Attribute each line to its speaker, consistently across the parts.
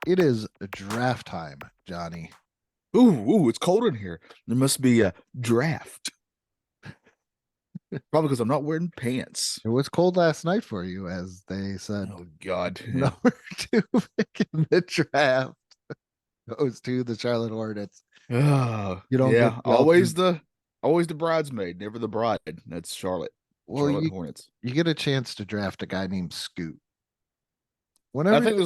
Speaker 1: It is draft time, Johnny.
Speaker 2: Ooh, it's cold in here. There must be a draft. Probably because I'm not wearing pants.
Speaker 1: It was cold last night for you, as they said.
Speaker 2: Oh God. Yeah.
Speaker 1: Number two pick in the draft goes to the Charlotte Hornets. You don't get
Speaker 2: Yeah.
Speaker 1: the ultimate.
Speaker 2: Always the bridesmaid, never the bride. That's Charlotte.
Speaker 1: Well,
Speaker 2: Charlotte
Speaker 1: you
Speaker 2: Hornets.
Speaker 1: you get a chance to draft a guy named Scoot.
Speaker 2: I
Speaker 1: Whenever
Speaker 2: think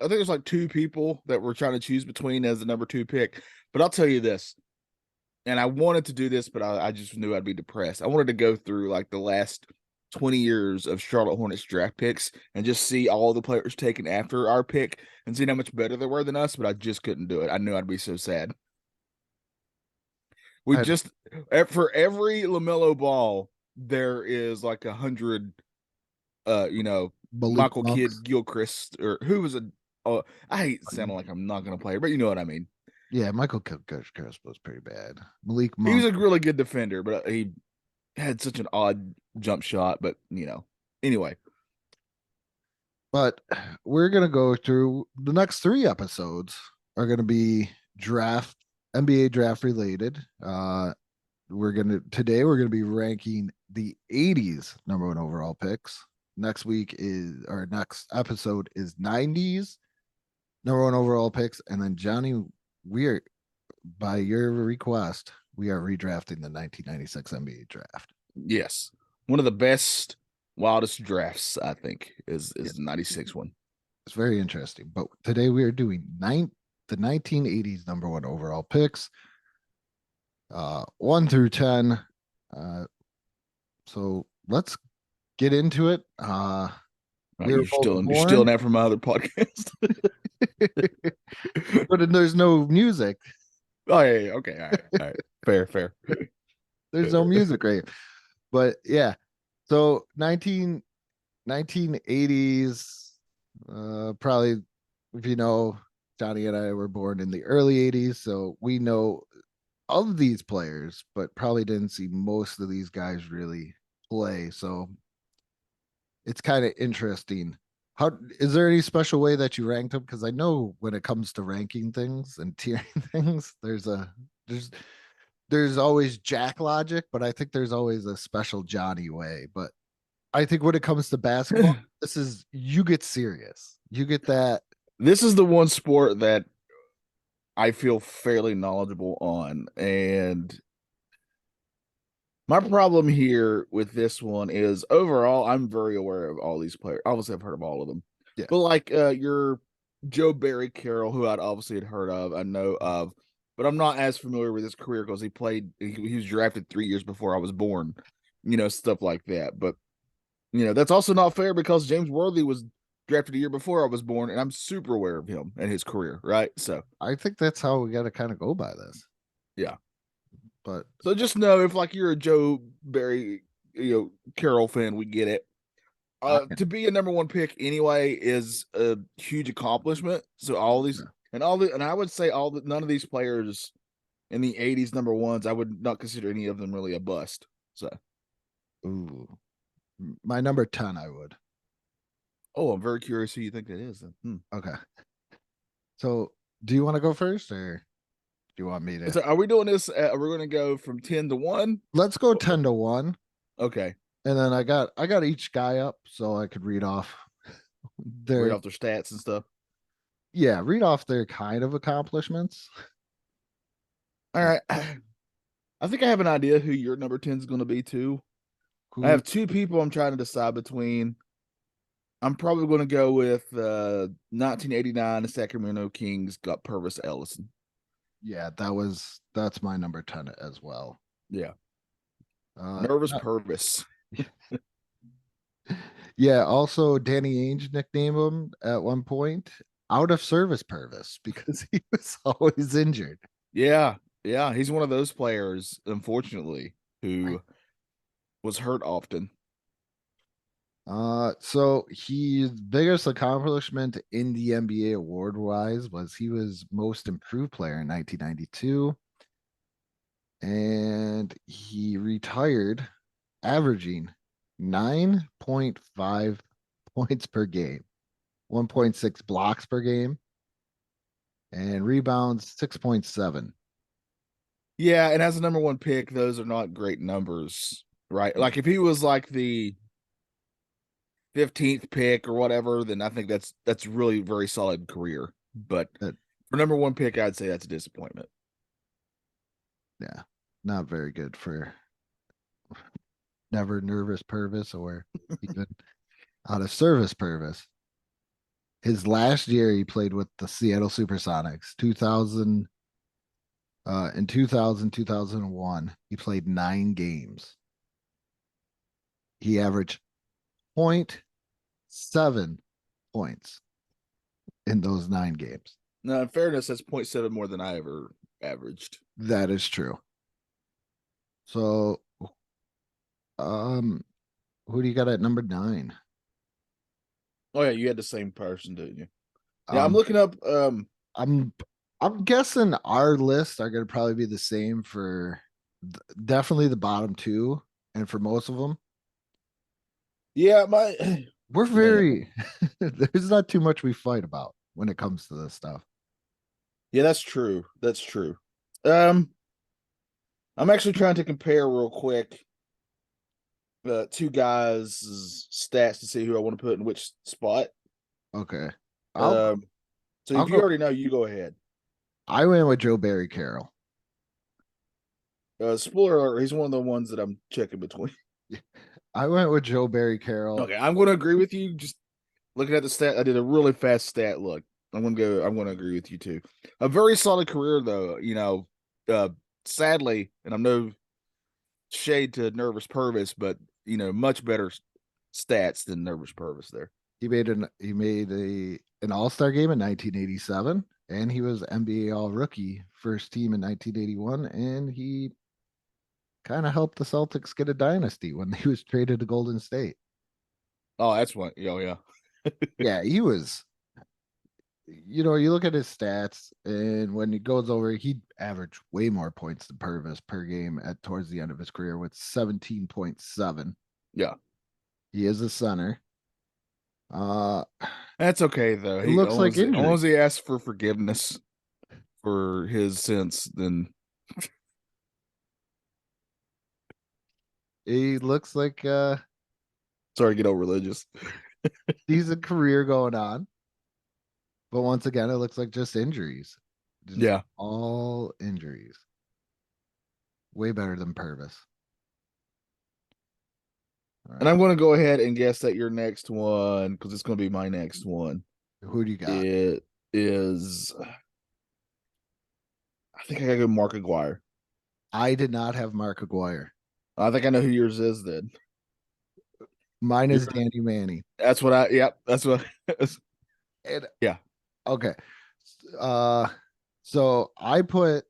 Speaker 2: there's like two people that we're trying to choose between as the number two pick. But I'll tell you this, and I wanted to do this, but I just knew I'd be depressed. I wanted to go through like the last 20 years of Charlotte Hornets draft picks and just see all the players taken after our pick and see how much better they were than us, but I just couldn't do it. I knew I'd be so sad. We
Speaker 1: I had
Speaker 2: just for every LaMelo Ball, there is like 100
Speaker 1: Malik
Speaker 2: Michael
Speaker 1: Monks.
Speaker 2: Kidd Gilchrist or who was a I hate sounding like I'm not gonna play, but you know what I mean.
Speaker 1: Yeah, Michael Kidd was pretty bad. Malik
Speaker 2: He was
Speaker 1: Monk.
Speaker 2: a really good defender, but he had such an odd jump shot. But anyway,
Speaker 1: But we're gonna go through the next three episodes are gonna be draft NBA draft related. We're gonna be ranking the 80s number one overall picks. Next episode is 90s number one overall picks, and then Johnny, we are by your request, we are redrafting the 1996 NBA draft.
Speaker 2: yes, one of the best, wildest drafts I think
Speaker 1: Yeah,
Speaker 2: is the '96 one.
Speaker 1: it's very interesting. But today we are doing the 1980s number one overall picks, 1 through 10. Uh, so let's get into it.
Speaker 2: Right,
Speaker 1: We were both
Speaker 2: you're stealing
Speaker 1: born,
Speaker 2: that from my other podcast.
Speaker 1: but there's no music.
Speaker 2: Oh yeah, okay, all right, fair.
Speaker 1: There's no music, right? But yeah, so 1980s, probably, if you know, Johnny and I were born in the early 80s, so we know of these players, but probably didn't see most of these guys really play. So it's kind of interesting. How is there any special way that you ranked them? Because I know when it comes to ranking things and tiering things, there's there's always Jack logic, but I think there's always a special Johnny way. But I think when it comes to basketball, this is you get serious. You get that.
Speaker 2: This is the one sport that I feel fairly knowledgeable on, and my problem here with this one is overall, I'm very aware of all these players. Obviously, I've heard of all of them,
Speaker 1: Yeah.
Speaker 2: but like your Joe Barry Carroll, who I'd obviously had heard of, I know of, but I'm not as familiar with his career because he was drafted 3 years before I was born, stuff like that. But that's also not fair because James Worthy was drafted a year before I was born, and I'm super aware of him and his career, right? So
Speaker 1: I think that's how we got to kind of go by this.
Speaker 2: yeah.
Speaker 1: But
Speaker 2: So just know if like you're a Joe Barry, Carroll fan, we get it.
Speaker 1: I,
Speaker 2: To be a number one pick anyway is a huge accomplishment. So and I would say none of these players in the '80s number ones, I would not consider any of them really a bust. So,
Speaker 1: ooh, my number 10, I would.
Speaker 2: oh, I'm very curious who you think that is. Then.
Speaker 1: Okay. So do you want to go first or do you want me to?
Speaker 2: So, are we doing this? Are we going to go from 10 to 1?
Speaker 1: Let's go 10-1.
Speaker 2: Okay,
Speaker 1: And then I got each guy up so I could read off
Speaker 2: read
Speaker 1: their
Speaker 2: off their stats and stuff.
Speaker 1: yeah, read off their kind of accomplishments.
Speaker 2: All right. I think I have an idea who your number 10 is going to be too. I
Speaker 1: Who
Speaker 2: have two people I'm trying to decide between. I'm probably going to go with 1989 the Sacramento Kings got Purvis Ellison.
Speaker 1: yeah, that's my number 10 as well.
Speaker 2: Yeah.
Speaker 1: Uh
Speaker 2: Nervous Purvis.
Speaker 1: yeah, also Danny Ainge nicknamed him at one point out of service Purvis because he was always injured.
Speaker 2: Yeah. Yeah. He's one of those players, unfortunately,
Speaker 1: I
Speaker 2: who was hurt often.
Speaker 1: So his biggest accomplishment in the NBA award wise was he was most improved player in 1992, and he retired averaging 9.5 points per game, 1.6 blocks per game, and rebounds 6.7.
Speaker 2: Yeah, and as a number one pick, those are not great numbers, right? Like if he was like the 15th pick or whatever, then I think that's really very solid career. But
Speaker 1: That
Speaker 2: for number one pick, I'd say that's a disappointment.
Speaker 1: yeah, not very good for never nervous Purvis or even out of service Purvis. His last year he played with the Seattle Supersonics, 2000 in 2001, he played 9 games. He averaged 0.7 points in those 9 games.
Speaker 2: Now, in fairness, that's 0.7 more than I ever averaged.
Speaker 1: That is true. So, um, who do you got at number 9?
Speaker 2: Oh yeah, you had the same person, didn't you? Yeah, I'm
Speaker 1: Um,
Speaker 2: looking up.
Speaker 1: I'm I'm guessing our lists are going to probably be the same for definitely the bottom two, and for most of them,
Speaker 2: Yeah, my
Speaker 1: we're
Speaker 2: man.
Speaker 1: very there's not too much we fight about when it comes to this stuff.
Speaker 2: Yeah, that's true. That's true. Um, I'm actually trying to compare real quick two guys' stats to see who I want to put in which spot.
Speaker 1: Okay, I'll
Speaker 2: Um, so
Speaker 1: I'll
Speaker 2: if you
Speaker 1: go.
Speaker 2: already know, you go ahead.
Speaker 1: I went with Joe Barry Carroll.
Speaker 2: Spoiler alert, he's one of the ones that I'm checking between.
Speaker 1: I went with Joe Barry Carroll.
Speaker 2: Okay, I'm going to agree with you. Just looking at the stat, I did a really fast stat look. I'm going to agree with you too. A very solid career, though. Uh, sadly, and I'm no shade to Nervous Purvis, but much better stats than Nervous Purvis there.
Speaker 1: He made an All-Star game in 1987, and he was NBA All Rookie first team in 1981, and he kind of helped the Celtics get a dynasty when he was traded to Golden State.
Speaker 2: Oh, that's one. Oh, yeah.
Speaker 1: Yeah, he was. You look at his stats, and when he goes over, he averaged way more points than Purvis per game at towards the end of his career with 17.7.
Speaker 2: Yeah.
Speaker 1: He is a center. Uh,
Speaker 2: That's okay though.
Speaker 1: it
Speaker 2: He
Speaker 1: looks like
Speaker 2: as long
Speaker 1: injury.
Speaker 2: as he asks for forgiveness for his sins, then
Speaker 1: He looks like
Speaker 2: sorry to get all religious.
Speaker 1: he's a career going on. But once again, it looks like just injuries. Just
Speaker 2: Yeah.
Speaker 1: all injuries. Way better than Purvis. All
Speaker 2: And
Speaker 1: right.
Speaker 2: I'm going to go ahead and guess that your next one, because it's going to be my next one,
Speaker 1: Who do you got?
Speaker 2: it is. I think I got to go Mark Aguirre.
Speaker 1: I did not have Mark Aguirre.
Speaker 2: I think I know who yours is. Then
Speaker 1: Mine
Speaker 2: you're
Speaker 1: is Danny Manning.
Speaker 2: that's what I. Yep, that's what.
Speaker 1: And
Speaker 2: Yeah.
Speaker 1: okay. Uh so I put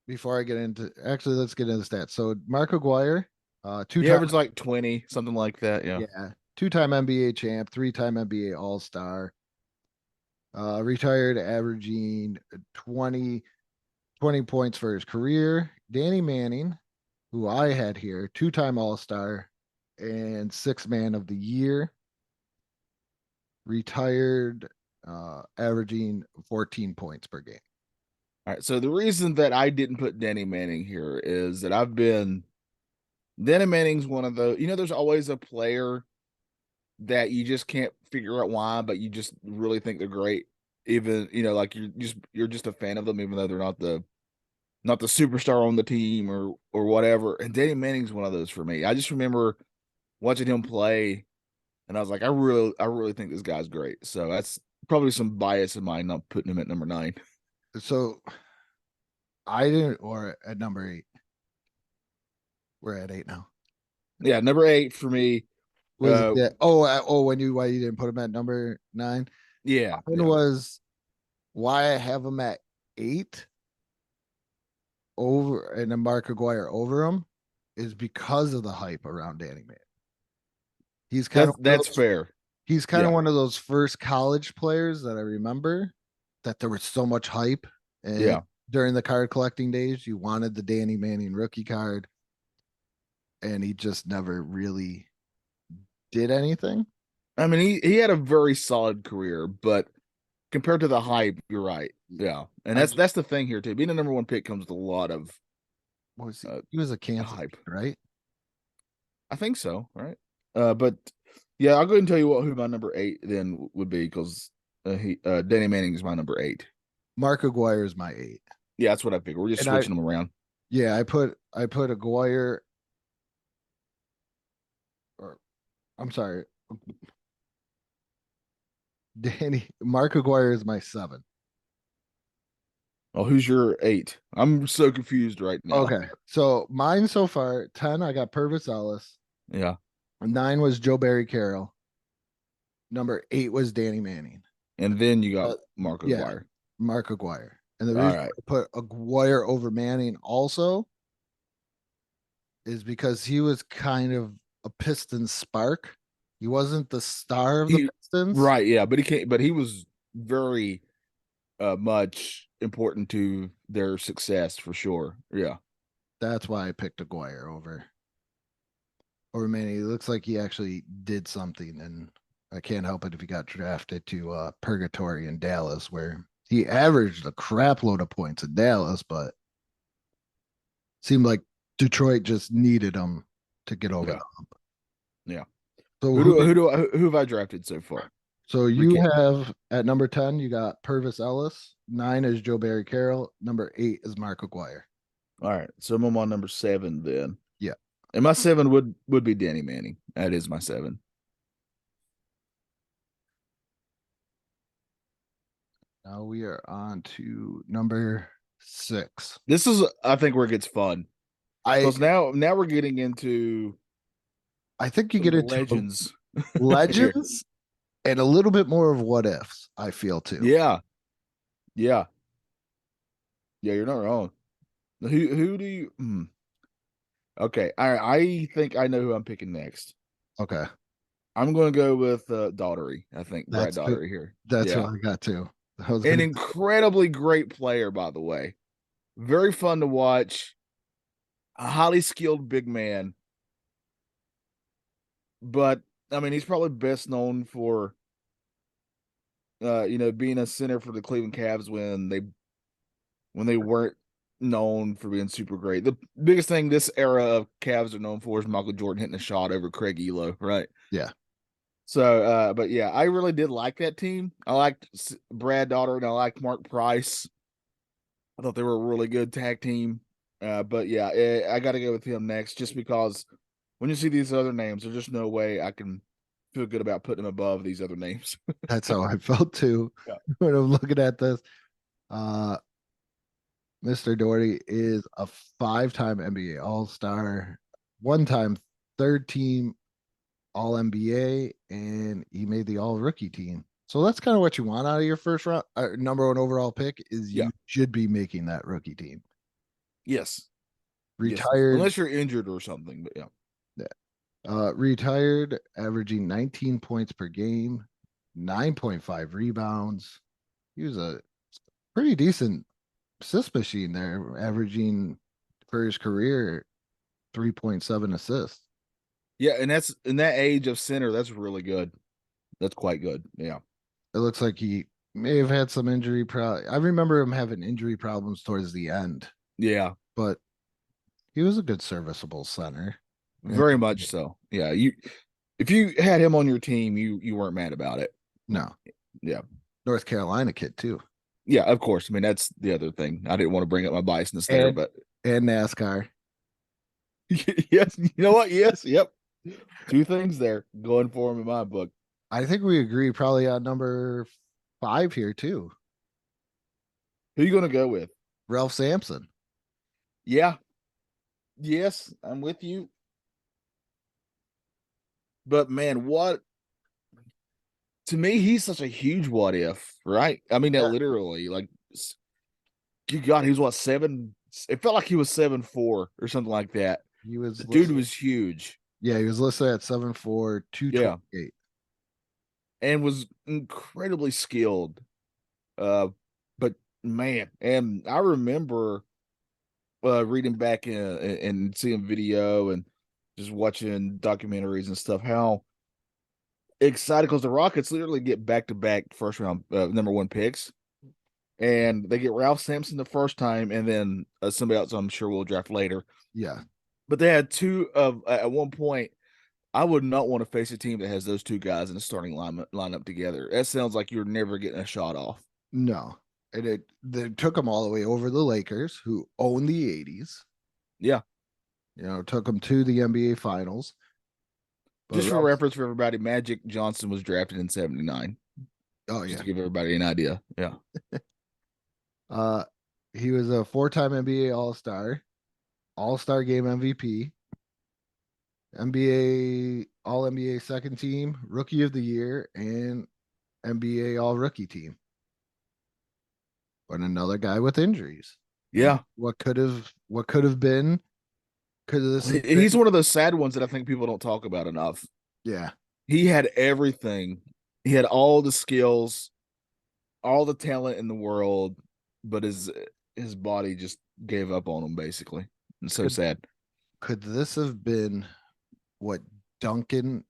Speaker 1: before I get into actually let's get into the stats. So Mark Aguirre,
Speaker 2: He
Speaker 1: two-time
Speaker 2: averaged like 20, something like that. Yeah.
Speaker 1: yeah, two-time NBA champ, three-time NBA All-Star. Retired averaging 20 points for his career. Danny Manning, who I had here, two-time All-Star and six man of the year, retired averaging 14 points per game.
Speaker 2: All right. So the reason that I didn't put Danny Manning here is that Danny Manning's one of the, there's always a player that you just can't figure out why, but you just really think they're great. Even, like you're just a fan of them, even though they're not the superstar on the team or whatever. And Danny Manning's one of those for me. I just remember watching him play, and I was like, I really think this guy's great. So that's probably some bias in mine not putting him at number 9.
Speaker 1: So I didn't, or at number 8. We're at 8 now.
Speaker 2: Yeah, number 8 for me.
Speaker 1: Was it that? Oh, why you didn't put him at number 9?
Speaker 2: Yeah,
Speaker 1: Mine
Speaker 2: yeah.
Speaker 1: was why I have him at 8 over and then Mark Aguirre over him is because of the hype around Danny Man. He's kind of
Speaker 2: That's fair.
Speaker 1: he's kind of
Speaker 2: Yeah,
Speaker 1: one of those first college players that I remember that there was so much hype and
Speaker 2: yeah.
Speaker 1: during the card collecting days you wanted the Danny Manning rookie card and he just never really did anything.
Speaker 2: I mean, he had a very solid career, but compared to the hype, you're right. Yeah, and that's the thing here too. Being a number one pick comes with a lot of
Speaker 1: what was he was a Kansas,
Speaker 2: hype.
Speaker 1: right?
Speaker 2: I think so, right? But yeah, I'll go ahead and tell you who my number 8 then would be because Danny Manning is my number 8.
Speaker 1: Mark Aguirre is my 8.
Speaker 2: Yeah, that's what I figured. We're just
Speaker 1: And I
Speaker 2: switching them around.
Speaker 1: yeah, I put Aguirre, or I'm sorry, Mark Aguirre is my 7.
Speaker 2: Oh, who's your 8? I'm so confused right now.
Speaker 1: Okay. So mine so far, 10, I got Purvis Ellis.
Speaker 2: Yeah,
Speaker 1: 9 was Joe Barry Carroll. Number 8 was Danny Manning.
Speaker 2: and then you got
Speaker 1: Uh,
Speaker 2: Mark
Speaker 1: yeah,
Speaker 2: Aguirre.
Speaker 1: Mark Aguirre. And the
Speaker 2: All
Speaker 1: reason
Speaker 2: right.
Speaker 1: I put Aguirre over Manning also is because he was kind of a Pistons spark. He wasn't the star of the
Speaker 2: He
Speaker 1: Pistons.
Speaker 2: right, yeah, but he can't. But he was very much important to their success for sure. Yeah,
Speaker 1: That's why I picked Aguirre over Manning. It looks like he actually did something, and I can't help it if he got drafted to purgatory in Dallas, where he averaged a crap load of points in Dallas, but seemed like Detroit just needed him to get over
Speaker 2: yeah,
Speaker 1: the hump.
Speaker 2: yeah.
Speaker 1: So
Speaker 2: Who have I drafted so far?
Speaker 1: so you
Speaker 2: Recap.
Speaker 1: have at number 10, you got Purvis Ellis. 9 is Joe Barry Carroll. Number 8 is Mark Aguirre.
Speaker 2: All right, so I'm on number 7 then,
Speaker 1: Yeah.
Speaker 2: and my 7 would be Danny Manning. That is my 7.
Speaker 1: Now we are on to number 6.
Speaker 2: This is, I think, where it gets fun
Speaker 1: I
Speaker 2: because now we're getting into
Speaker 1: I think you
Speaker 2: some
Speaker 1: get into
Speaker 2: legends here.
Speaker 1: legends and a little bit more of what ifs, I feel too.
Speaker 2: Yeah, yeah, yeah. You're not wrong. Who do you? Okay, I think I know who I'm picking next.
Speaker 1: Okay.
Speaker 2: I'm going to go with Daughtery. I think Brad
Speaker 1: That's who
Speaker 2: Daughtery here.
Speaker 1: that's who
Speaker 2: Yeah,
Speaker 1: I got too. I was
Speaker 2: an
Speaker 1: gonna
Speaker 2: incredibly great player, by the way. Very fun to watch. A highly skilled big man, but I mean, he's probably best known for being a center for the Cleveland Cavs when they weren't known for being super great. The biggest thing this era of Cavs are known for is Michael Jordan hitting a shot over Craig Elo, right?
Speaker 1: yeah.
Speaker 2: So, but yeah, I really did like that team. I liked Brad Daughter and I liked Mark Price. I thought they were a really good tag team. But yeah, I got to go with him next just because when you see these other names, there's just no way I can feel good about putting them above these other names.
Speaker 1: That's how I felt too
Speaker 2: Yeah.
Speaker 1: when I'm looking at this. Uh Mr. Doherty is a 5-time NBA All-Star, one-time third team All NBA, and he made the All Rookie team. So that's kind of what you want out of your first round, number 1 overall pick. Is
Speaker 2: Yeah.
Speaker 1: you should be making that rookie team.
Speaker 2: Yes. Yes.
Speaker 1: Retired,
Speaker 2: Unless you're injured or something, but yeah.
Speaker 1: retired, averaging 19 points per game, 9.5 rebounds. He was a pretty decent assist machine there, averaging for his career 3.7 assists.
Speaker 2: Yeah, and that's in that age of center, that's really good. That's quite good. Yeah.
Speaker 1: It looks like he may have had some injury. I remember him having injury problems towards the end,
Speaker 2: Yeah.
Speaker 1: but he was a good serviceable center. And
Speaker 2: Very much so. Yeah. If you had him on your team, you weren't mad about it.
Speaker 1: no,
Speaker 2: Yeah.
Speaker 1: North Carolina kid too,
Speaker 2: Yeah, of course. I mean, that's the other thing. I didn't want to bring up my biasness there,
Speaker 1: and
Speaker 2: but
Speaker 1: and NASCAR.
Speaker 2: yes, you know what? Yes, yep. Two things there going for him in my book.
Speaker 1: I think we agree probably on number 5 here too.
Speaker 2: Who you gonna go with?
Speaker 1: Ralph Sampson.
Speaker 2: Yeah. Yes, I'm with you. But man, what to me, he's such a huge what if, right? I mean,
Speaker 1: Yeah.
Speaker 2: literally, like, you got he was what 7? It felt like he was 7'4" or something like that.
Speaker 1: He was
Speaker 2: The dude
Speaker 1: listed,
Speaker 2: was huge.
Speaker 1: yeah, he was listed at 7'4",
Speaker 2: Yeah,
Speaker 1: 228.
Speaker 2: and was incredibly skilled. But man, and I remember reading back and seeing video and just watching documentaries and stuff how excited because the Rockets literally get back to back first round number one picks, and they get Ralph Sampson the first time, and then somebody else I'm sure we'll draft later.
Speaker 1: Yeah.
Speaker 2: But they had two of at one point. I would not want to face a team that has those two guys in the starting lineup together. That sounds like you're never getting a shot off.
Speaker 1: No. And they took them all the way over the Lakers, who own the 80s.
Speaker 2: Yeah.
Speaker 1: Took them to the NBA Finals. But
Speaker 2: Just for reference for everybody, Magic Johnson was drafted in 79.
Speaker 1: Oh,
Speaker 2: Just
Speaker 1: yeah.
Speaker 2: to give everybody an idea. Yeah.
Speaker 1: He was a 4-time NBA All-Star, All-Star Game MVP, NBA All-NBA second team, Rookie of the Year, and NBA All-Rookie team. But another guy with injuries.
Speaker 2: Yeah.
Speaker 1: And what could have been?
Speaker 2: He's one of those sad ones that I think people don't talk about enough.
Speaker 1: Yeah.
Speaker 2: He had everything. He had all the skills, all the talent in the world, but his body just gave up on him basically. And so sad.
Speaker 1: Could this have been what Duncan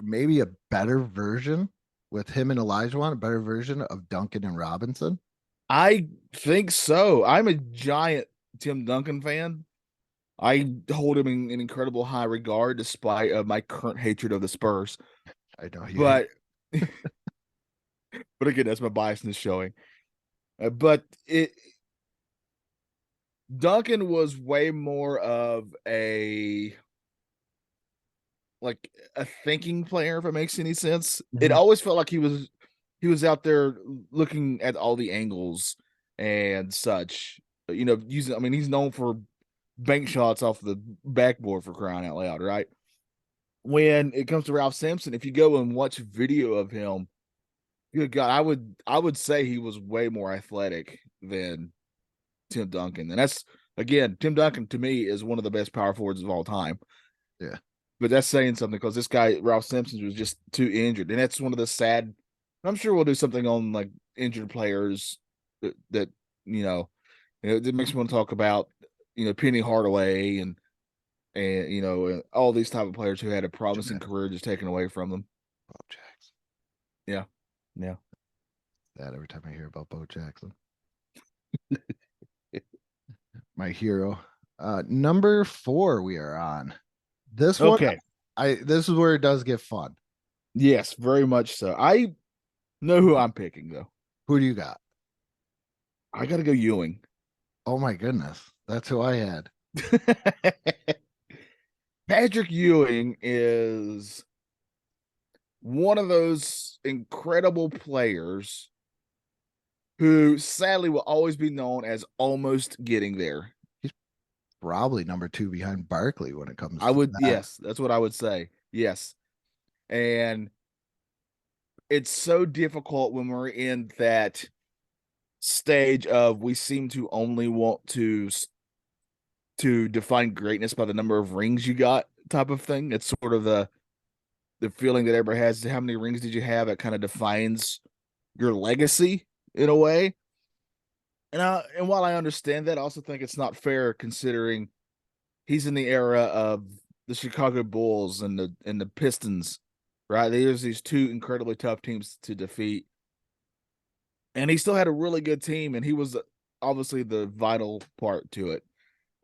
Speaker 1: maybe a better version with him and Olajuwon, a better version of Duncan and Robinson?
Speaker 2: I think so. I'm a giant Tim Duncan fan. I hold him in an incredible high regard despite my current hatred of the Spurs.
Speaker 1: I know you.
Speaker 2: But but again, that's my biasness showing. But Duncan was way more of a thinking player, if it makes any sense.
Speaker 1: Mm-hmm.
Speaker 2: It always felt like he was out there looking at all the angles and such. Using. I mean, he's known for bank shots off the backboard, for crying out loud, right? When it comes to Ralph Sampson, if you go and watch video of him, good God, I would say he was way more athletic than Tim Duncan. And that's, again, Tim Duncan to me is one of the best power forwards of all time.
Speaker 1: Yeah.
Speaker 2: But that's saying something because this guy, Ralph Sampson, was just too injured. And that's one of the sad, I'm sure we'll do something on like injured players that it makes me want to talk about, Penny Hardaway and all these type of players who had a promising career just taken away from them.
Speaker 1: Bo Jackson.
Speaker 2: Yeah. Yeah.
Speaker 1: That every time I hear about Bo Jackson. My hero. Number 4 we are on. This one,
Speaker 2: okay.
Speaker 1: This is where it does get fun.
Speaker 2: Yes, very much so. I know who I'm picking though.
Speaker 1: Who do you got?
Speaker 2: I gotta go Ewing.
Speaker 1: Oh my goodness. That's who I had.
Speaker 2: Patrick Ewing is one of those incredible players who sadly will always be known as almost getting there.
Speaker 1: He's probably number 2 behind Barkley when it comes
Speaker 2: yes, that's what I would say. Yes. And it's so difficult when we're in that stage of we seem to only want to define greatness by the number of rings you got type of thing. It's sort of the feeling that everybody has. How many rings did you have? It kind of defines your legacy in a way. And while I understand that, I also think it's not fair considering he's in the era of the Chicago Bulls and the Pistons, right? There's these two incredibly tough teams to defeat. And he still had a really good team, and he was obviously the vital part to it.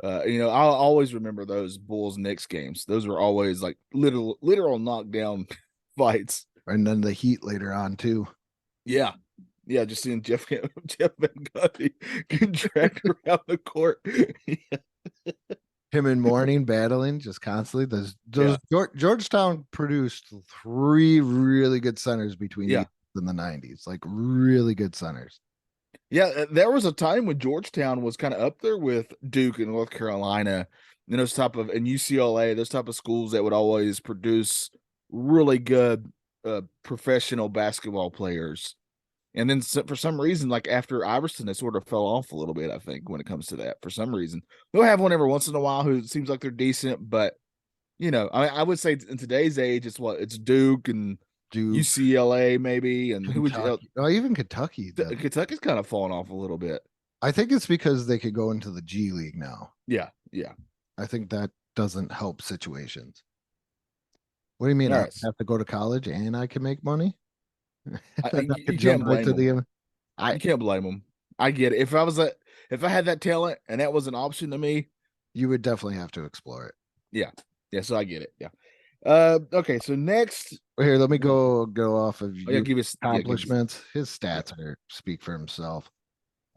Speaker 2: I'll always remember those Bulls Knicks games. Those were always like literal knockdown fights.
Speaker 1: And then the Heat later on too.
Speaker 2: Yeah. Yeah, just seeing Jeff Van Gundy contract around the court.
Speaker 1: Him and Mourning battling just constantly. Georgetown produced 3 really good centers between the in the 90s, like really good centers.
Speaker 2: Yeah, there was a time when Georgetown was kind of up there with Duke and North Carolina, and UCLA, those type of schools that would always produce really good professional basketball players. And then for some reason, like after Iverson, it sort of fell off a little bit, I think, when it comes to that. For some reason, they'll have one every once in a while who seems like they're decent, but I would say in today's age, it's Duke and UCLA maybe, and
Speaker 1: even Kentucky.
Speaker 2: Kentucky's kind of fallen off a little bit.
Speaker 1: I think it's because they could go into the G League now.
Speaker 2: Yeah.
Speaker 1: I think that doesn't help situations. What do you mean?
Speaker 2: All
Speaker 1: I
Speaker 2: right,
Speaker 1: don't have to go to college and I can make money? Then I could
Speaker 2: you can't
Speaker 1: jump right
Speaker 2: blame
Speaker 1: to
Speaker 2: them.
Speaker 1: the. I
Speaker 2: You can't blame them. I get it. If I had that talent and that was an option to me,
Speaker 1: You would definitely have to explore it.
Speaker 2: yeah, yeah. So I get it. Yeah. Okay. So next,
Speaker 1: Here, let me go off of
Speaker 2: oh, yeah,
Speaker 1: you
Speaker 2: give us,
Speaker 1: accomplishments. His
Speaker 2: yeah.
Speaker 1: stats are speak for himself.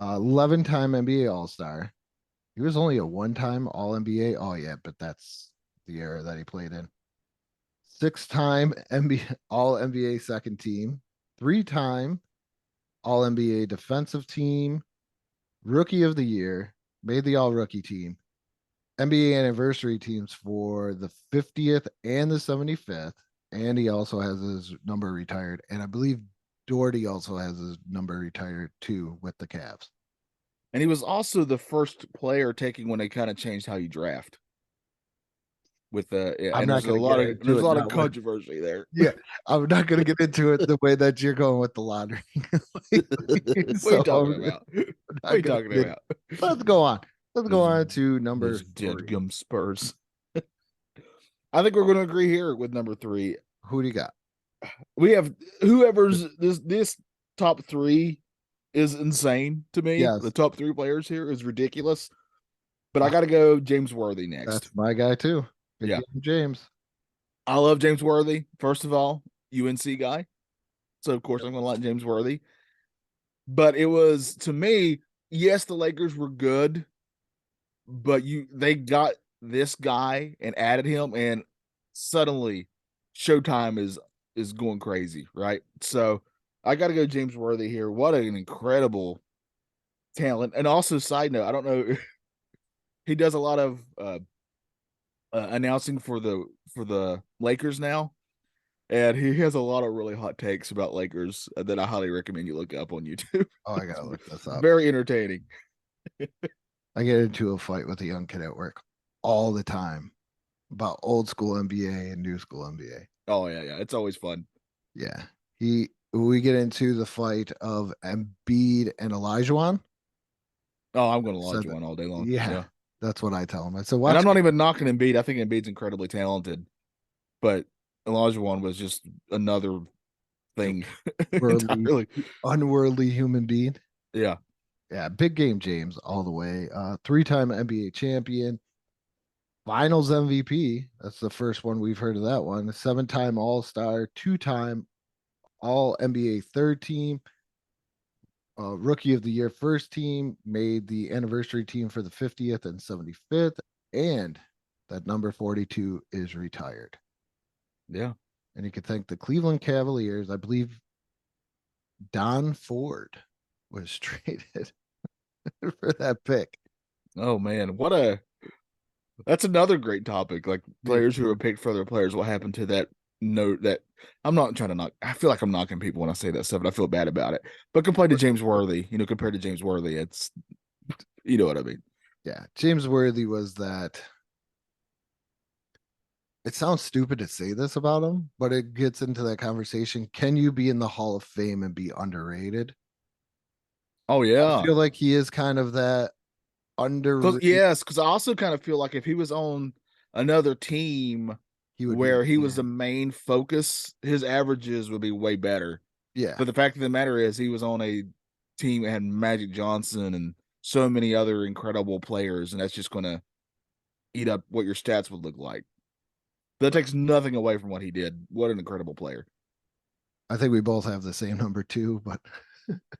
Speaker 1: 11-time NBA All Star. He was only a one-time All NBA. Oh yeah, but that's the era that he played in. 6-time NBA All NBA second team. 3-time All NBA defensive team. Rookie of the year. Made the All Rookie team. NBA anniversary teams for the 50th and the 75th. And he also has his number retired. And I believe Doherty also has his number retired too with the Cavs.
Speaker 2: And he was also the first player taking when they kind of changed how you draft. With yeah,
Speaker 1: I'm
Speaker 2: and
Speaker 1: not going to get into
Speaker 2: there's a
Speaker 1: it
Speaker 2: lot of
Speaker 1: now.
Speaker 2: controversy there.
Speaker 1: Yeah, I'm not going to get into it the way that you're going with the lottery.
Speaker 2: What are you
Speaker 1: So
Speaker 2: talking
Speaker 1: I'm
Speaker 2: about? What are
Speaker 1: not
Speaker 2: you
Speaker 1: going
Speaker 2: talking
Speaker 1: to get.
Speaker 2: about?
Speaker 1: Let's go on. Let's go
Speaker 2: Those,
Speaker 1: on to number
Speaker 2: those dead
Speaker 1: 3.
Speaker 2: gum Spurs. I think we're going to agree here with number 3.
Speaker 1: Who do you got?
Speaker 2: We have whoever's this top 3 is insane to me.
Speaker 1: Yes,
Speaker 2: The top 3 players here is ridiculous. But I got to go James Worthy next.
Speaker 1: that's my guy too. Big
Speaker 2: Yeah,
Speaker 1: game, James.
Speaker 2: I love James Worthy. First of all, UNC guy, so of course I'm going to like James Worthy. But it was to me, yes, the Lakers were good, but they got this guy and added him, and suddenly Showtime is going crazy, right? So I got to go James Worthy here. What an incredible talent! And also, side note, I don't know, he does a lot of announcing for the Lakers now, and he has a lot of really hot takes about Lakers that I highly recommend you look up on YouTube.
Speaker 1: Oh, I gotta look this up.
Speaker 2: Very entertaining.
Speaker 1: I get into a fight with a young kid at work all the time about old school NBA and new school NBA.
Speaker 2: Oh yeah, yeah. It's always fun.
Speaker 1: Yeah. We get into the fight of Embiid and Olajuwon.
Speaker 2: Oh, I'm going to
Speaker 1: So
Speaker 2: lodge one all day long.
Speaker 1: yeah,
Speaker 2: Yeah.
Speaker 1: that's what I tell him. I said,
Speaker 2: And
Speaker 1: watch
Speaker 2: I'm not even knocking Embiid. I think Embiid's incredibly talented, but Elijah one was just another thing
Speaker 1: worldly,
Speaker 2: entirely.
Speaker 1: unworldly human being.
Speaker 2: Yeah.
Speaker 1: Yeah, big game, James, all the way. 3-time NBA champion, Finals MVP. That's the first one we've heard of that one. 7-time All Star, 2-time All NBA third team, Rookie of the Year first team, made the anniversary team for the 50th and 75th, and that number 42 is retired.
Speaker 2: Yeah.
Speaker 1: And you can thank the Cleveland Cavaliers. I believe Don Ford was traded for that pick.
Speaker 2: Oh man, that's another great topic. Like players who are picked for other players. What happened to that note that I'm not trying to knock. I feel like I'm knocking people when I say that stuff, and I feel bad about it. But compared to James Worthy, compared to James Worthy, it's you know what I mean.
Speaker 1: Yeah, James Worthy was that. It sounds stupid to say this about him, but it gets into that conversation. Can you be in the Hall of Fame and be underrated?
Speaker 2: Oh
Speaker 1: I
Speaker 2: yeah.
Speaker 1: feel like he is kind of that underrated.
Speaker 2: Because I also kind of feel like if he was on another team
Speaker 1: He would be,
Speaker 2: where he was
Speaker 1: yeah,
Speaker 2: the main focus, his averages would be way better.
Speaker 1: yeah.
Speaker 2: But the fact of the matter is, he was on a team that had Magic Johnson and so many other incredible players, and that's just going to eat up what your stats would look like. That takes nothing away from what he did. What an incredible player!
Speaker 1: I think we both have the same number 2, but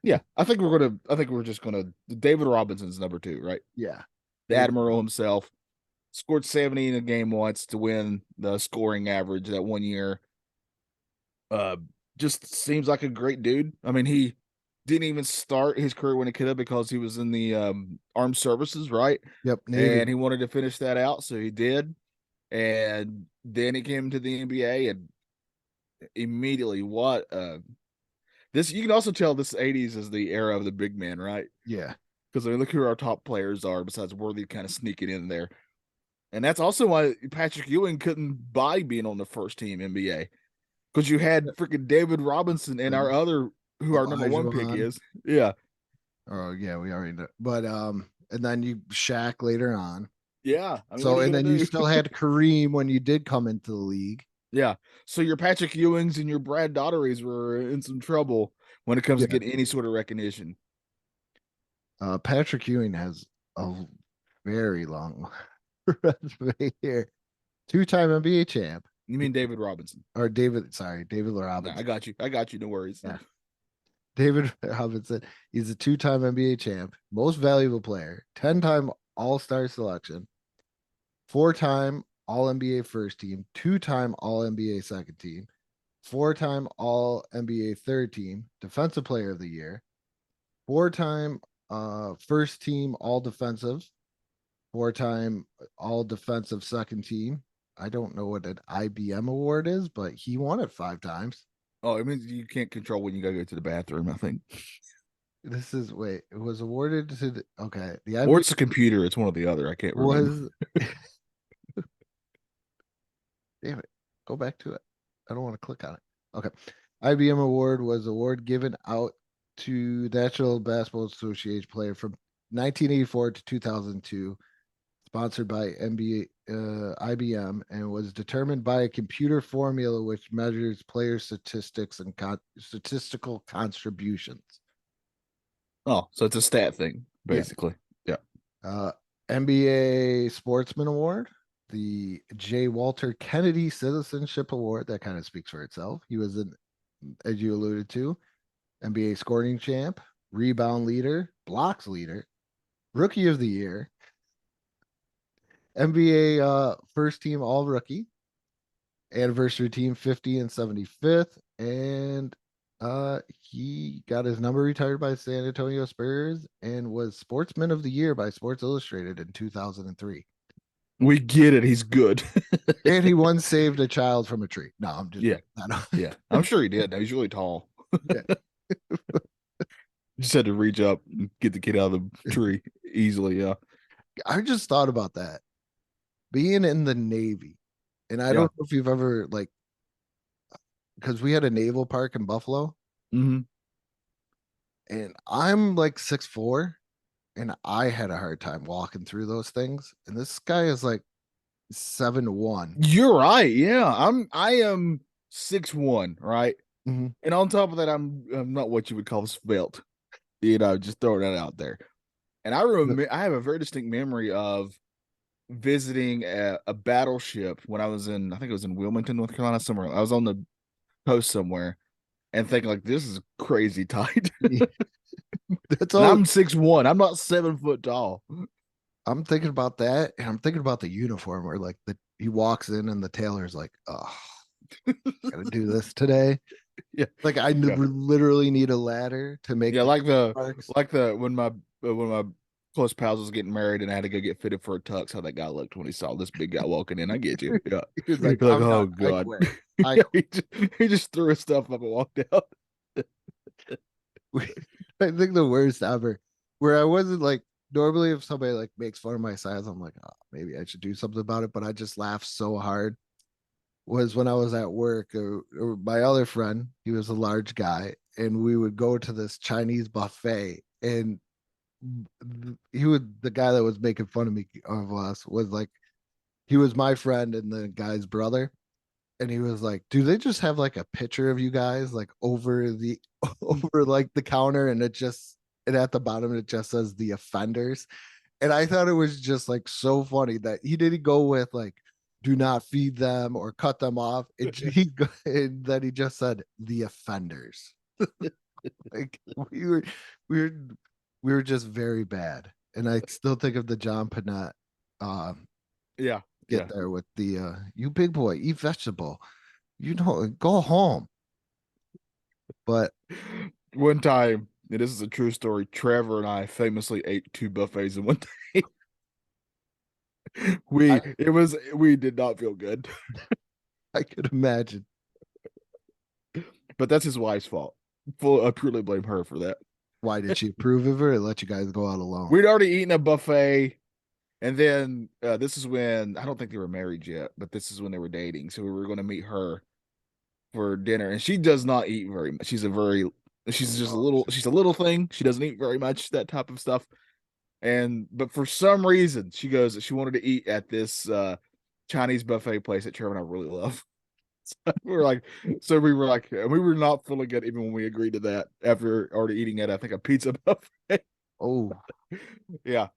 Speaker 2: Yeah, I think we're just gonna. David Robinson's number 2, right?
Speaker 1: yeah,
Speaker 2: The Admiral himself scored 70 in a game once to win the scoring average that one year. Uh, just seems like a great dude. I mean, he didn't even start his career when he could have because he was in the armed services, right?
Speaker 1: yep, Navy.
Speaker 2: And he wanted to finish that out, so he did. And then he came to the NBA and immediately what this you can also tell this 80s is the era of the big man, right?
Speaker 1: Yeah,
Speaker 2: Because I mean, look who our top players are besides Worthy kind of sneaking in there. And that's also why Patrick Ewing couldn't buy being on the first team NBA. Because you had freaking David Robinson and our other who our number 1 pick
Speaker 1: Olajuwon.
Speaker 2: is. Yeah.
Speaker 1: Oh yeah, we already know. But and then you Shaq later on.
Speaker 2: Yeah. I mean, what
Speaker 1: So
Speaker 2: are you
Speaker 1: and
Speaker 2: gonna
Speaker 1: then you
Speaker 2: do?
Speaker 1: still had Kareem when you did come into the league.
Speaker 2: Yeah. So your Patrick Ewings and your Brad Daughertys were in some trouble when it comes to
Speaker 1: Yeah.
Speaker 2: getting any sort of recognition.
Speaker 1: Patrick Ewing has a very long resume here. Two-time NBA champ,
Speaker 2: You mean David Robinson?
Speaker 1: or David
Speaker 2: No, I
Speaker 1: Robinson.
Speaker 2: got you. I got you. No worries.
Speaker 1: Yeah, David Robinson. He's a two-time NBA champ, most valuable player, 10-time All-Star selection, four-time All NBA first team, two-time All NBA second team, four-time All NBA third team, defensive player of the year, four-time first team All Defensive, four-time All Defensive second team. I don't know what an IBM award is, but he won it 5 times.
Speaker 2: Oh, it means you can't control when you gotta go to the bathroom, I think.
Speaker 1: This is wait, it was awarded to the
Speaker 2: Or
Speaker 1: IBM
Speaker 2: it's a computer. It's one or the other. I can't remember.
Speaker 1: was damn it. Go back to it. I don't want to click on it. Okay. IBM award was award given out to National Basketball Association player from 1984 to 2002, sponsored by IBM, and was determined by a computer formula which measures player statistics and statistical contributions.
Speaker 2: Oh, so it's a stat thing,
Speaker 1: Yeah.
Speaker 2: basically. Yeah.
Speaker 1: Uh, NBA Sportsman Award, the J. Walter Kennedy Citizenship Award. That kind of speaks for itself. He was an, as you alluded to, NBA scoring champ, rebound leader, blocks leader, rookie of the year, NBA first team all rookie, anniversary team 50 and 75th, and he got his number retired by San Antonio Spurs and was sportsman of the year by Sports Illustrated in 2003.
Speaker 2: We get it. He's good.
Speaker 1: And he once saved a child from a tree. No, I'm just
Speaker 2: Yeah. Yeah. I'm sure he did. He's really tall.
Speaker 1: Yeah.
Speaker 2: Just had to reach up and get the kid out of the tree easily. Yeah.
Speaker 1: I just thought about that. Being in the Navy, and I
Speaker 2: Yeah.
Speaker 1: don't know if you've ever because we had a naval park in Buffalo,
Speaker 2: Mm-hmm.
Speaker 1: and I'm like 6'4", and I had a hard time walking through those things. And this guy is like 7'1".
Speaker 2: You're right. Yeah. I am 6'1", right?
Speaker 1: Mhm.
Speaker 2: And on top of that, I'm not what you would call svelte. Just throwing that out there. And I have a very distinct memory of visiting a battleship when I was I think it was in Wilmington, North Carolina, somewhere. I was on the coast somewhere and thinking like, this is crazy tight.
Speaker 1: That's
Speaker 2: And
Speaker 1: all
Speaker 2: I'm 6'1". I'm not 7 foot tall.
Speaker 1: I'm thinking about that, and I'm thinking about the uniform where like he walks in and the tailor's like, "Oh, gotta do this today."
Speaker 2: Yeah.
Speaker 1: Like I
Speaker 2: Yeah.
Speaker 1: literally need a ladder to make
Speaker 2: Yeah, like the
Speaker 1: marks.
Speaker 2: when my close pals was getting married and I had to go get fitted for a tux, how that guy looked when he saw this big guy walking in. I get you. Yeah.
Speaker 1: He was
Speaker 2: You're
Speaker 1: like,
Speaker 2: like,
Speaker 1: "I'm
Speaker 2: oh
Speaker 1: done. I
Speaker 2: God.
Speaker 1: quit. I
Speaker 2: Yeah,
Speaker 1: quit."
Speaker 2: he just threw his stuff up and walked out.
Speaker 1: I think the worst ever, where I wasn't like normally if somebody like makes fun of my size, I'm like, oh, maybe I should do something about it, but I just laughed so hard. Was when I was at work, or my other friend, he was a large guy, and we would go to this Chinese buffet, and the guy that was making fun of us was like, he was my friend and the guy's brother, and he was like, do they just have like a picture of you guys like over the over like the counter, and and at the bottom it just says the offenders. And I thought it was just like so funny that he didn't go with like, do not feed them or cut them off. And then he just said the offenders. Like we were we were we were just very bad. And I still think of the John Panette
Speaker 2: Yeah.
Speaker 1: get
Speaker 2: Yeah.
Speaker 1: there with the you big boy, eat vegetable. You know, go home. But
Speaker 2: One time, and this is a true story, Trevor and I famously ate 2 buffets in one day.
Speaker 1: I,
Speaker 2: We did not feel good.
Speaker 1: I could imagine.
Speaker 2: But that's his wife's fault. I purely blame her for that.
Speaker 1: Why did she approve of it or let you guys go out alone?
Speaker 2: We'd already eaten a buffet, and then this is when I don't think they were married yet, but this is when they were dating. So we were going to meet her for dinner, and she does not eat very much. She's a little thing. She doesn't eat very much, that type of stuff. But for some reason, she wanted to eat at this Chinese buffet place that Trevor and I really love. We were like, we were not feeling good even when we agreed to that after already eating at, I think, a pizza buffet.
Speaker 1: Oh,
Speaker 2: Yeah.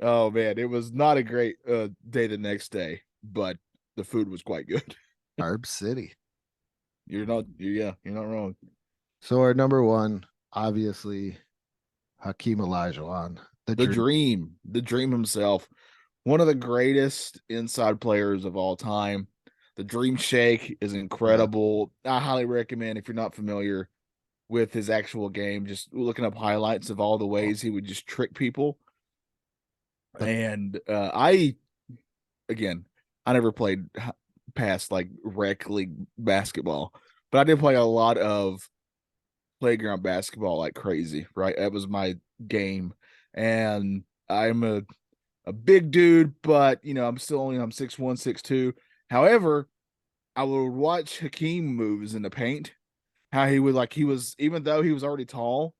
Speaker 2: Oh man, it was not a great day the next day, but the food was quite good.
Speaker 1: Carb City.
Speaker 2: You're not wrong.
Speaker 1: So our number one, obviously, Hakeem Olajuwon, the dream.
Speaker 2: The dream himself, one of the greatest inside players of all time. The Dream Shake is
Speaker 1: Yeah.
Speaker 2: incredible. I highly recommend if you're not familiar with his actual game, just looking up highlights of all the ways he would just trick people.
Speaker 1: The,
Speaker 2: And again, I never played past like rec league basketball, but I did play a lot of playground basketball like crazy, right? That was my game. And I'm a big dude, but I'm 6'1", 6'2". However, I would watch Hakeem moves in the paint, how he was, even though he was already tall,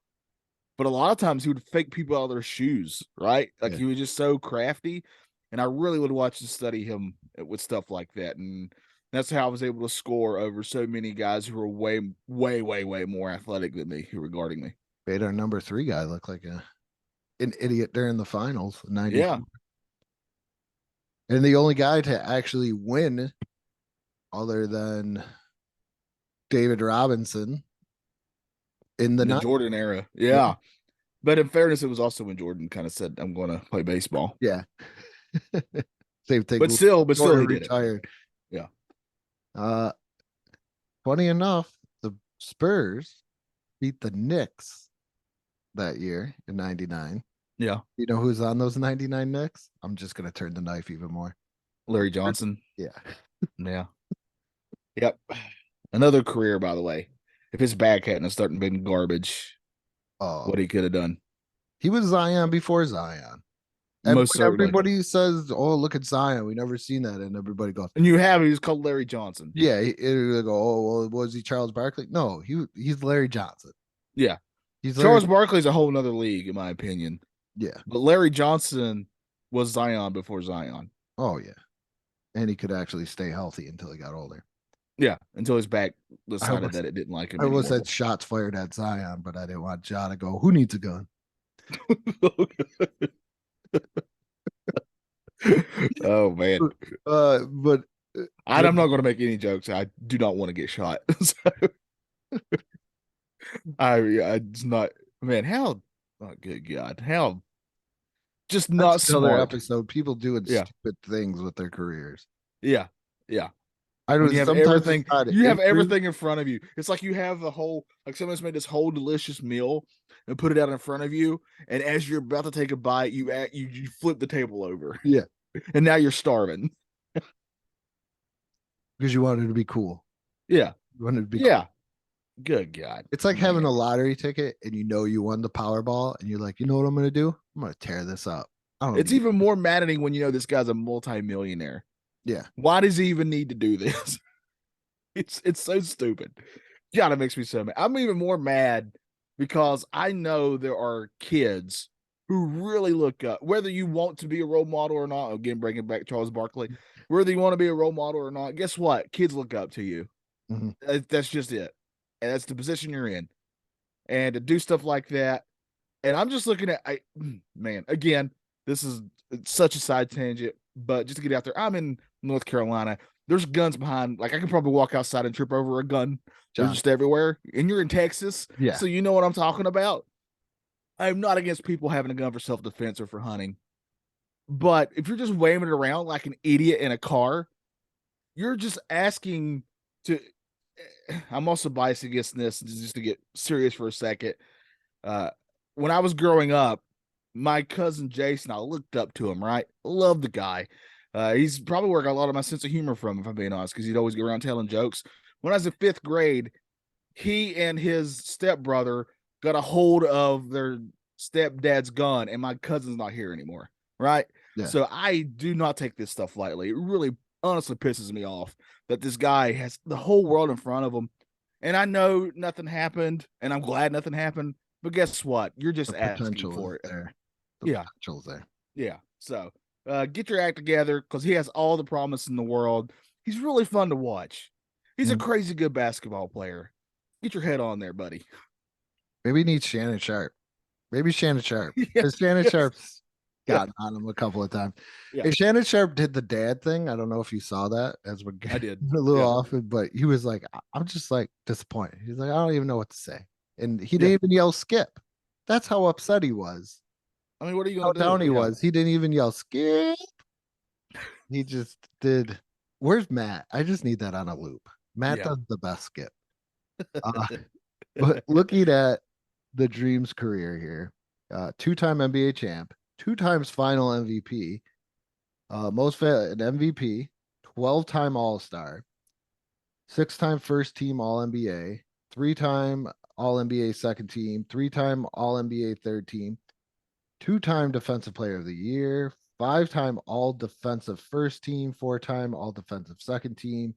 Speaker 2: but a lot of times he would fake people out of their shoes, right? Like
Speaker 1: yeah.
Speaker 2: he was just so crafty. And I really would watch and study him with stuff like that. And that's how I was able to score over so many guys who were way, way, way, way more athletic than me, who were guarding me.
Speaker 1: Made our number three guy look like an idiot during the finals, in
Speaker 2: Yeah.
Speaker 1: 94. And the only guy to actually win, other than David Robinson, in the
Speaker 2: The
Speaker 1: night.
Speaker 2: Jordan era.
Speaker 1: Yeah.
Speaker 2: Yeah. But in fairness, it was also when Jordan kind of said, I'm going to play baseball.
Speaker 1: Yeah. Same thing.
Speaker 2: But still he did it.
Speaker 1: Retired.
Speaker 2: Yeah.
Speaker 1: Uh, funny enough, the Spurs beat the Knicks that year in '99.
Speaker 2: Yeah.
Speaker 1: You know who's on those '99 Knicks? I'm just gonna turn the knife even more.
Speaker 2: Larry Johnson.
Speaker 1: Yeah.
Speaker 2: Yeah. Yep. Another career, by the way. If his back hadn't started being garbage,
Speaker 1: Oh,
Speaker 2: what he could have done.
Speaker 1: he was Zion before Zion.
Speaker 2: Most certainly.
Speaker 1: Everybody says, "Oh, look at Zion. We never seen that," and everybody goes,
Speaker 2: And he's called Larry Johnson.
Speaker 1: "Yeah." They go, "Oh, well, was he Charles Barkley?" No, he's Larry Johnson.
Speaker 2: Yeah.
Speaker 1: He's
Speaker 2: Charles Barkley's a whole nother league, in my opinion.
Speaker 1: Yeah.
Speaker 2: But Larry Johnson was Zion before Zion.
Speaker 1: Oh yeah, and he could actually stay healthy until he got older.
Speaker 2: Yeah, until his back decided that it didn't like him.
Speaker 1: I almost
Speaker 2: anymore.
Speaker 1: had shots fired at Zion, but I didn't want Ja to go, "Who needs a gun?"
Speaker 2: Oh man.
Speaker 1: But
Speaker 2: I'm not going to make any jokes. I do not want to get shot. So it's not, man, how, oh good God, how just not
Speaker 1: that's another
Speaker 2: smart.
Speaker 1: episode. People doing
Speaker 2: Yeah.
Speaker 1: stupid things with their careers.
Speaker 2: Yeah. Yeah.
Speaker 1: I
Speaker 2: When
Speaker 1: don't
Speaker 2: you have
Speaker 1: sometimes
Speaker 2: everything,
Speaker 1: it's not
Speaker 2: you have
Speaker 1: improve-
Speaker 2: everything in front of you. It's like you have the whole, like someone's made this whole delicious meal and put it out in front of you, and as you're about to take a bite, you flip the table over.
Speaker 1: Yeah.
Speaker 2: And now you're starving.
Speaker 1: because you wanted to be cool.
Speaker 2: Yeah.
Speaker 1: You wanted to be
Speaker 2: Yeah.
Speaker 1: cool.
Speaker 2: Good God.
Speaker 1: It's like having
Speaker 2: Man.
Speaker 1: a lottery ticket and you know you won the Powerball and you're like, you know what I'm gonna do? I'm gonna tear this up. I don't
Speaker 2: It's
Speaker 1: need-
Speaker 2: even more maddening when you know this guy's a multimillionaire.
Speaker 1: Yeah.
Speaker 2: Why does he even need to do this? It's so stupid. God, it makes me so mad. I'm even more mad because I know there are kids who really look up, whether you want to be a role model or not. Again, bringing back Charles Barkley, whether you want to be a role model or not, guess what? Kids look up to you.
Speaker 1: Mhm.
Speaker 2: That's just it. And that's the position you're in. And to do stuff like that. And I'm just looking at, man, again, this is such a side tangent, but just to get out there, I'm in North Carolina. There's guns behind, like I can probably walk outside and trip over a gun. They're
Speaker 1: John.
Speaker 2: just everywhere. And you're in Texas.
Speaker 1: Yeah.
Speaker 2: So you know what I'm talking about. I'm not against people having a gun for self-defense or for hunting. But if you're just waving it around like an idiot in a car, you're just asking to. I'm also biased against this, just to get serious for a second. When I was growing up, my cousin Jason, I looked up to him, right? Love the guy. He's probably where I got a lot of my sense of humor from, if I'm being honest, because he'd always go around telling jokes. When I was in 5th grade, he and his stepbrother got a hold of their stepdad's gun, and my cousin's not here anymore, right?
Speaker 1: Yeah.
Speaker 2: So I do not take this stuff lightly. It really honestly pisses me off that this guy has the whole world in front of him. And I know nothing happened, and I'm glad nothing happened. But guess what? You're just
Speaker 1: The
Speaker 2: asking
Speaker 1: potential
Speaker 2: for
Speaker 1: is
Speaker 2: it.
Speaker 1: there.
Speaker 2: Yeah.
Speaker 1: Potential's there.
Speaker 2: Yeah. So get your act together, because he has all the promise in the world. He's really fun to watch. He's a
Speaker 1: Mm.
Speaker 2: crazy good basketball player. Get your head on there, buddy.
Speaker 1: Maybe he needs Shannon Sharp. Maybe Shannon Sharp.
Speaker 2: Yeah,
Speaker 1: Because Shannon
Speaker 2: yes,
Speaker 1: Sharp's
Speaker 2: yeah,
Speaker 1: gotten on him a couple of times.
Speaker 2: yeah.
Speaker 1: And Shannon Sharp did the dad thing. I don't know if you saw that as we're
Speaker 2: I
Speaker 1: getting
Speaker 2: did.
Speaker 1: a little
Speaker 2: Yeah,
Speaker 1: off it, but he was like, I'm just like disappointed. He's like, I don't even know what to say. And he
Speaker 2: yeah.
Speaker 1: didn't even yell skip. That's how upset he was.
Speaker 2: I mean, what are you
Speaker 1: How
Speaker 2: gonna
Speaker 1: down
Speaker 2: do?
Speaker 1: he
Speaker 2: Yeah,
Speaker 1: was. He didn't even yell skip. He just did. Where's Matt? I just need that on a loop. Matt
Speaker 2: yeah.
Speaker 1: does the best skip. Uh, but looking at the Dreams career here, two-time NBA champ, two times final MVP, an MVP, 12-time All-Star, six-time first team All NBA, three-time All NBA second team, three-time All NBA third team, two-time defensive player of the year, five-time all defensive first team, four-time all defensive second team,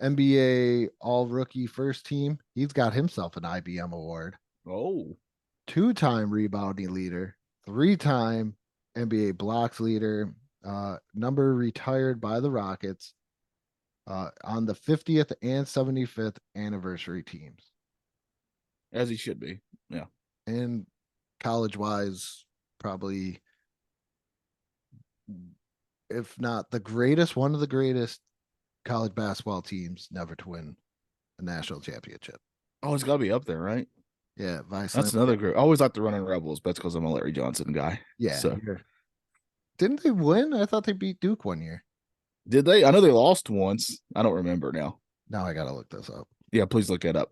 Speaker 1: NBA all rookie first team. He's got himself an IBM award.
Speaker 2: Oh,
Speaker 1: Two-time rebounding leader, three-time NBA blocks leader, number retired by the Rockets on the 50th and 75th anniversary teams.
Speaker 2: as he should be. Yeah.
Speaker 1: And college wise, probably, if not the greatest, one of the greatest college basketball teams never to win a national championship.
Speaker 2: Oh, it's got to be up there, right?
Speaker 1: Yeah,
Speaker 2: That's
Speaker 1: Viceland.
Speaker 2: another group. I always like the Running Rebels, but that's because I'm a Larry Johnson guy.
Speaker 1: Yeah,
Speaker 2: So
Speaker 1: didn't they win? I thought they beat Duke one year.
Speaker 2: did they? I know they lost once. I don't remember now.
Speaker 1: Now I gotta look this up.
Speaker 2: Yeah, please look that up.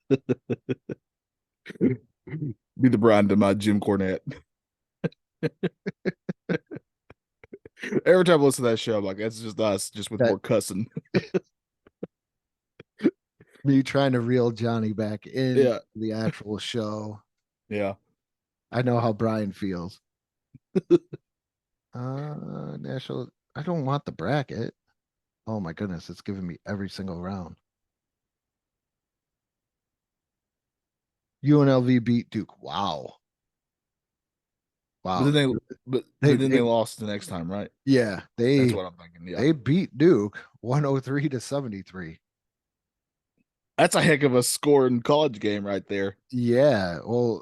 Speaker 2: Be the Brian to my Jim Cornette. Every time I listen to that show, I'm like, that's just us, just with
Speaker 1: That
Speaker 2: more cussing.
Speaker 1: me trying to reel Johnny back in
Speaker 2: Yeah,
Speaker 1: the actual show.
Speaker 2: yeah.
Speaker 1: I know how Brian feels. National. I don't want the bracket. Oh my goodness, it's giving me every single round. UNLV beat Duke. Wow.
Speaker 2: But
Speaker 1: Wow.
Speaker 2: then
Speaker 1: They,
Speaker 2: then
Speaker 1: they
Speaker 2: they lost the next time, right?
Speaker 1: yeah,
Speaker 2: That's what I'm thinking. Yeah,
Speaker 1: they beat Duke 103 to 73.
Speaker 2: that's a heck of a score in college game right there.
Speaker 1: Yeah, well,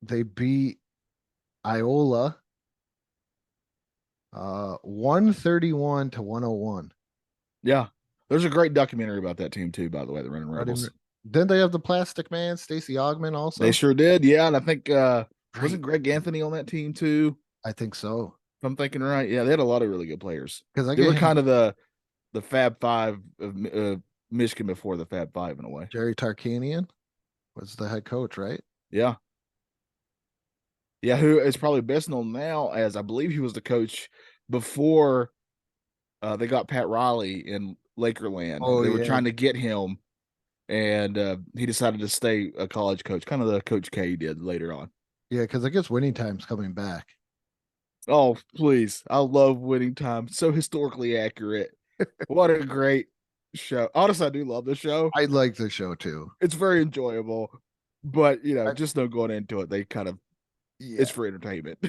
Speaker 1: they beat Iola 131 to 101.
Speaker 2: Yeah, there's a great documentary about that team too. By the way, the Running
Speaker 1: Not even
Speaker 2: Rebels.
Speaker 1: Then they have the Plastic Man, Stacey Augman
Speaker 2: They
Speaker 1: also.
Speaker 2: sure did. Yeah, and I think
Speaker 1: Great.
Speaker 2: wasn't Greg Anthony on that team too?
Speaker 1: I think so.
Speaker 2: If I'm thinking right. Yeah, they had a lot of really good players.
Speaker 1: Because I
Speaker 2: They
Speaker 1: get
Speaker 2: were
Speaker 1: him
Speaker 2: kind of the Fab Five of Michigan before the Fab Five in a way.
Speaker 1: Jerry Tarkanian was the head coach, right?
Speaker 2: Yeah, yeah. Who is probably best known now as I believe he was the coach before they got Pat Riley in Lakerland.
Speaker 1: Oh
Speaker 2: They were
Speaker 1: yeah.
Speaker 2: trying to get him, and he decided to stay a college coach, kind of the Coach K did later on.
Speaker 1: Yeah, because I guess winning time's coming back.
Speaker 2: Oh, please. I love Winning Time. So historically accurate. What a great show. Honestly, I do love the show.
Speaker 1: I like the show too.
Speaker 2: It's very enjoyable. But,
Speaker 1: I,
Speaker 2: just no going into it. They kind of,
Speaker 1: yeah.
Speaker 2: it's for entertainment.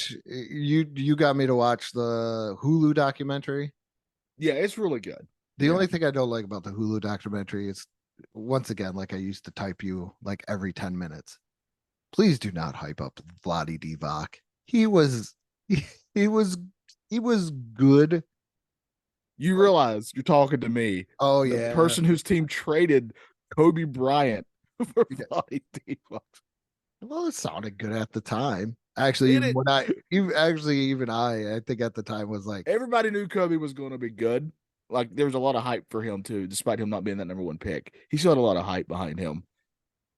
Speaker 1: You got me to watch the Hulu documentary.
Speaker 2: Yeah, it's really good.
Speaker 1: The
Speaker 2: Yeah.
Speaker 1: only thing I don't like about the Hulu documentary is once again, like I used to type you like every 10 minutes. Please do not hype up Vladi Divac. He was he was he was good.
Speaker 2: You realize you're talking to me,
Speaker 1: Oh
Speaker 2: the
Speaker 1: yeah.
Speaker 2: person whose team traded Kobe Bryant for
Speaker 1: Yeah.
Speaker 2: Vlade Divac.
Speaker 1: Well, it sounded good at the time. Actually,
Speaker 2: Did
Speaker 1: even
Speaker 2: it?
Speaker 1: when even I think at the time was like,
Speaker 2: Everybody knew Kobe was going to be good. Like there was a lot of hype for him too, despite him not being that number one pick. He still had a lot of hype behind him.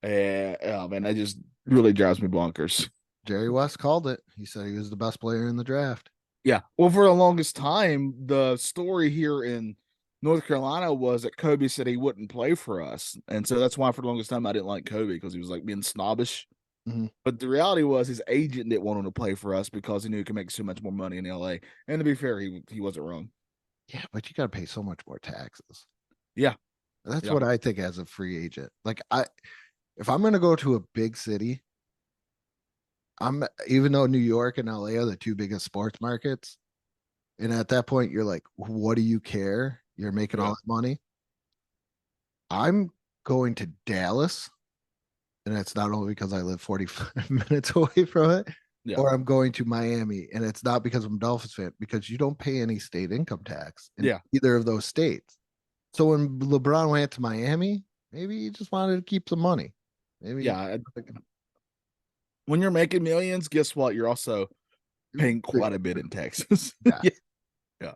Speaker 2: And oh man, that just really drives me bonkers.
Speaker 1: Jerry West called it. He said he was the best player in the draft.
Speaker 2: Yeah. Well, for the longest time, the story here in North Carolina was that Kobe said he wouldn't play for us. And so that's why for the longest time I didn't like Kobe because he was like being snobbish.
Speaker 1: Mhm.
Speaker 2: But the reality was his agent didn't want him to play for us because he knew he could make so much more money in LA. And to be fair, he wasn't wrong.
Speaker 1: Yeah, but you got to pay so much more taxes.
Speaker 2: Yeah.
Speaker 1: That's
Speaker 2: Yeah.
Speaker 1: what I think as a free agent. Like if I'm going to go to a big city, I'm even though New York and LA are the two biggest sports markets, And at that point, you're like, what do you care? You're making all
Speaker 2: Yeah.
Speaker 1: that money. I'm going to Dallas, and it's not only because I live 45 minutes away from it,
Speaker 2: Yeah.
Speaker 1: or I'm going to Miami, and it's not because I'm a Dolphins fan, because you don't pay any state income tax in
Speaker 2: Yeah.
Speaker 1: either of those states. So when LeBron went to Miami, maybe he just wanted to keep some money. Maybe,
Speaker 2: Yeah. When you're making millions, guess what? You're also paying quite a bit in taxes.
Speaker 1: yeah.
Speaker 2: Yeah. Yeah.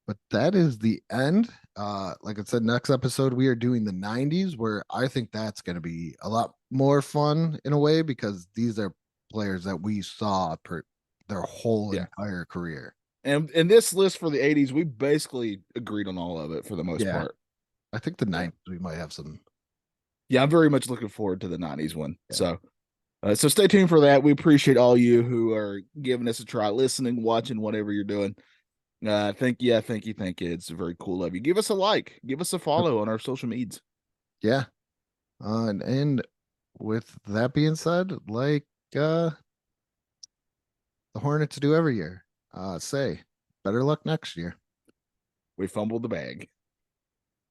Speaker 1: But that is the end. Like I said, next episode we are doing the 90s, where I think that's going to be a lot more fun in a way, because these are players that we saw their whole
Speaker 2: Yeah.
Speaker 1: entire career.
Speaker 2: And this list for the 80s, we basically agreed on all of it for the most
Speaker 1: Yeah.
Speaker 2: part.
Speaker 1: I think the
Speaker 2: Yeah.
Speaker 1: 90s we might have some.
Speaker 2: Yeah, I'm very much looking forward to the 90s one.
Speaker 1: Yeah.
Speaker 2: So stay tuned for that. We appreciate all you who are giving us a try, listening, watching, whatever you're doing. Thank you, thank you, thank you. It's very cool of you. Give us a like, give us a follow on our social medias.
Speaker 1: Yeah. And with that being said, like the Hornets do every year, say better luck next year.
Speaker 2: We fumbled the bag.